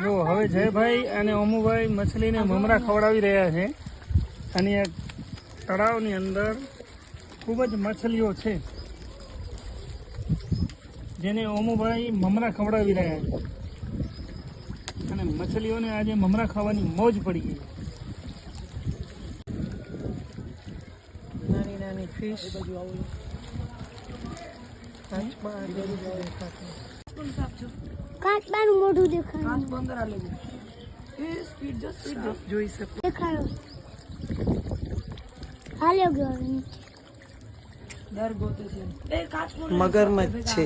જો હવે જયભાઈ અને ઓમુભાઈ મછલીને મમરા ખવડાવી રહ્યા છે અને આ તળાવની અંદર ખૂબ જ મછલીઓ છે જેને ઓમુભાઈ મમરા ખવડાવી રહ્યા છે અને મછલીઓને આજે મમરા ખાવાની મોજ પડી ગઈ. નાની નાની ફિશ કાચબાનું મોઢું દેખાય. કાચ બંદર આ લેવું એ સ્પીડ જોઈ શકો. દેખાયો હાલ્યો ગયો દર ગોતે છે એ કાચ મગરમચ્છ છે.